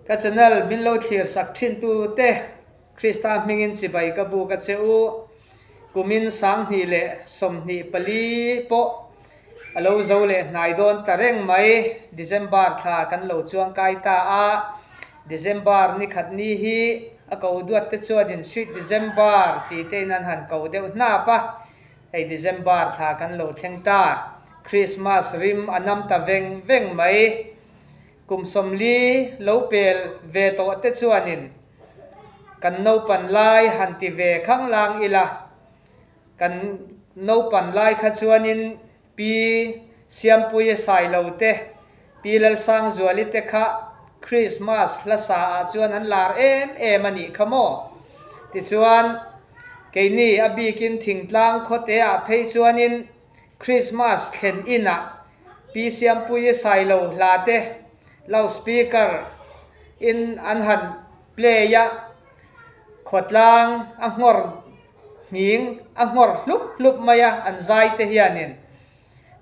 ka channel min lo thir sak thin tu te Krista mingin si bai ka bu ka cheu kumin sang ni le som ni pali po alo zo le nai don tareng mai December tha kan lo chuang kai ta a December ni khat ni hi a ko duat te chuan sweet December ti te nan han ko deuh na pa ei December tha kan lo thleng ta Christmas rim anam ta veng veng mai kum somli lo pel ve to te chuanin kan no pan lai han ti ve khang lang ila kan no pan lai kha chuanin pi siam pui sai lo te pi lal sang zuali te kha Christmas la sa a chuan an lar em ani khamo ti chuan keini abikin thingtlang khote a phei chuanin Christmas khen ina pi siam pui sai lo la te loudspeaker in an han play ya khotlang angor ning angor lup maya an zai te hianin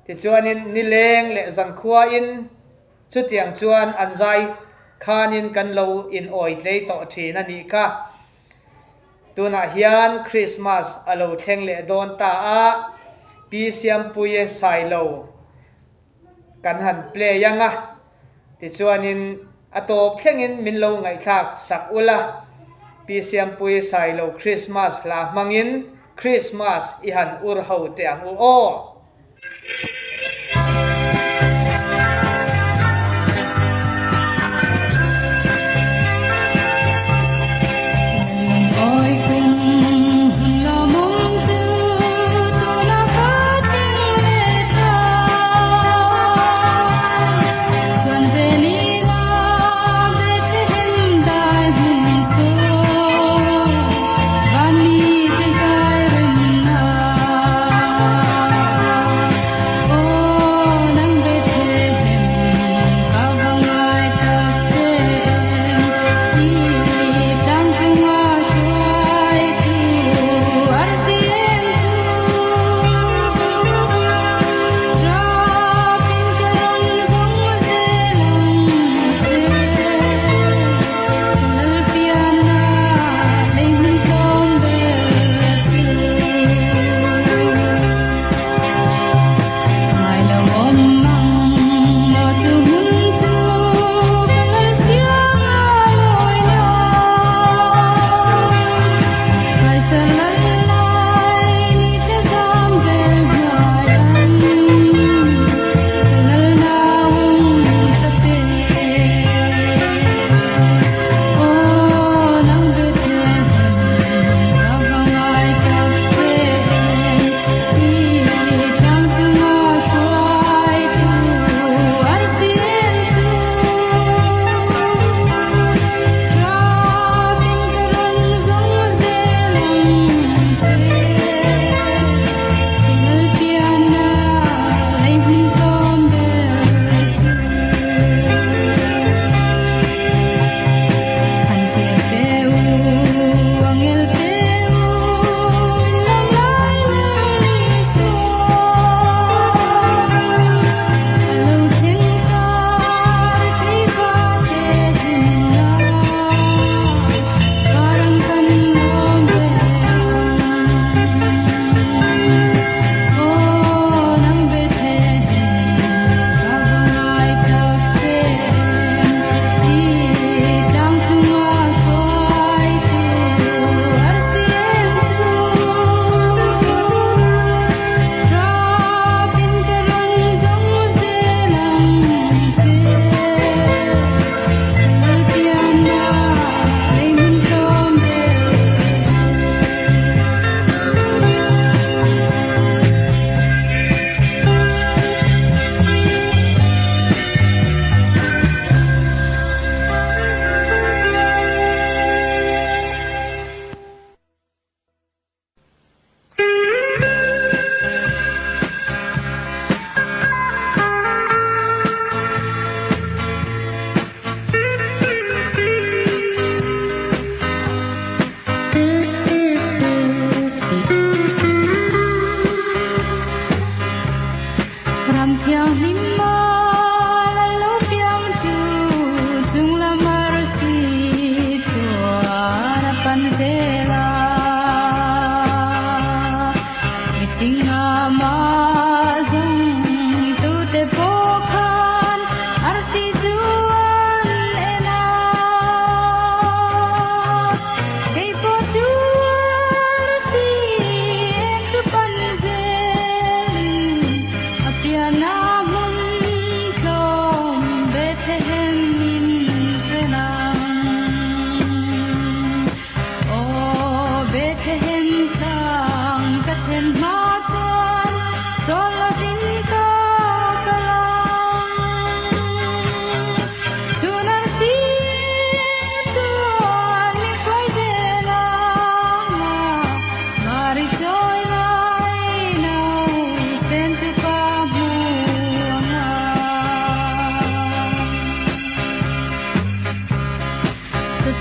ti chuanin ni leng le zang khua in chutiang chuan an zai khanin kan lo in oi tlei to thina ni ka tuna hian Christmas alo thleng le don ta a pi siam puye sai lo kan han play yanga ti chuanin atop thlengin min lo ngai thak sak ula pi siam puye sai lo Christmas la mangin Christmas i han ur ho te ang u o Oh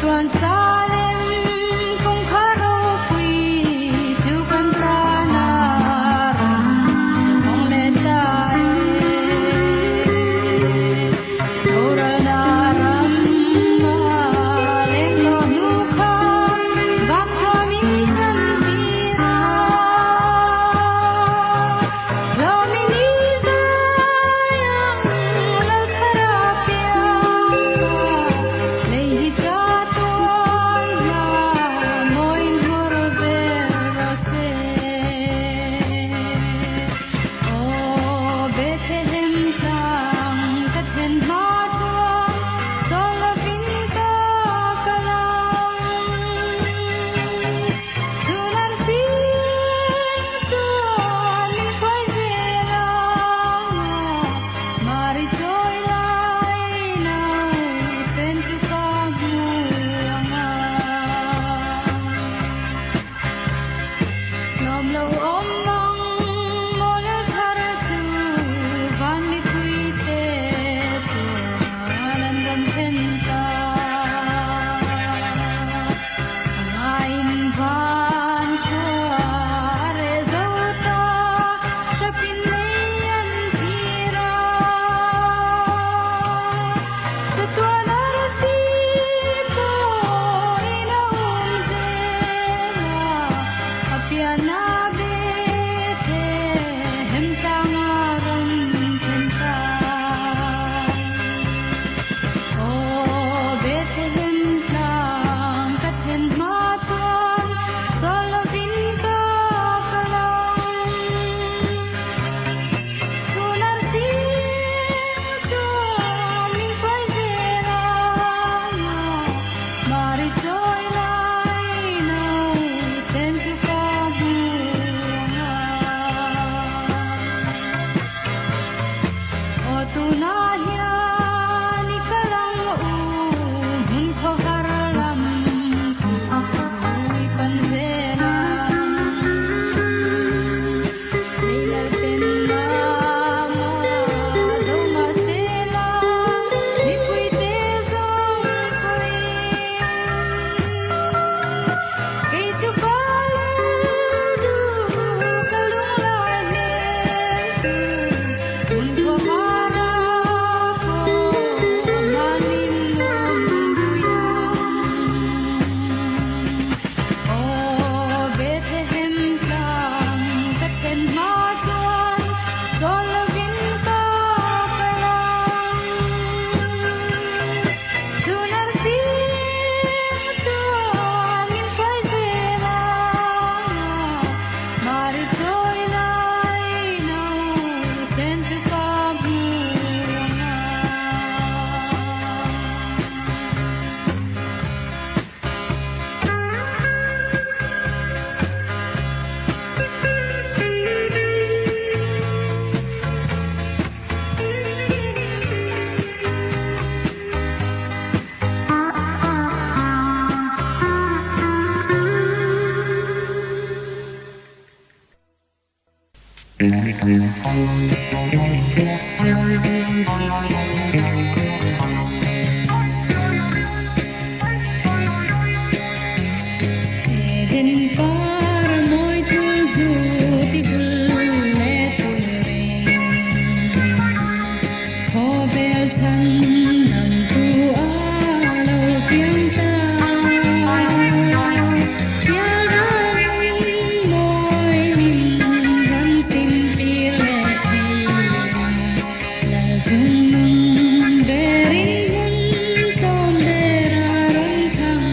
tuan Salem kung karopoy tukan tanaran ang letay oral naram maling no nuka bat kami sandira Lominisa yang lalkarapya Leihita tuan na moin horberase O Bethlehem tang kathen matuan Solapin ka kalang Tunar sing tuan min khoai zela Mari joy lai nau sen tu ka muanga Lom lo om mang molel thar tu van mi pui te tu anan ram chen ta Ngain van khare zauta chapin leyan tira Satua narasi ko inaum zela Apiana bete hem tangaram tenta O Bethlehem tang kathen matuan Solapin ka kalang Sunar sing tuan min khoai zela Mari joy lai nau sen tu ka buanga O tunahya ni kalang hun ko haralam Ui panzena Leilal tenama doma sela Ni pui te zong koi Kay tu kaladu kalung lane Mun ko harapo maninum buyong O Bethlehem tang kathen matuan Solapin ka kalang Tunar sing tuan min khoai zela Mari joy lai nau sen tu ka buanga Eden par moi tul hu ti bul le turing Ho bel than nam tu a lo piang ta Pia ram moi min ram sin pi le thi La tung nung berin hun tom bera ram thang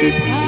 a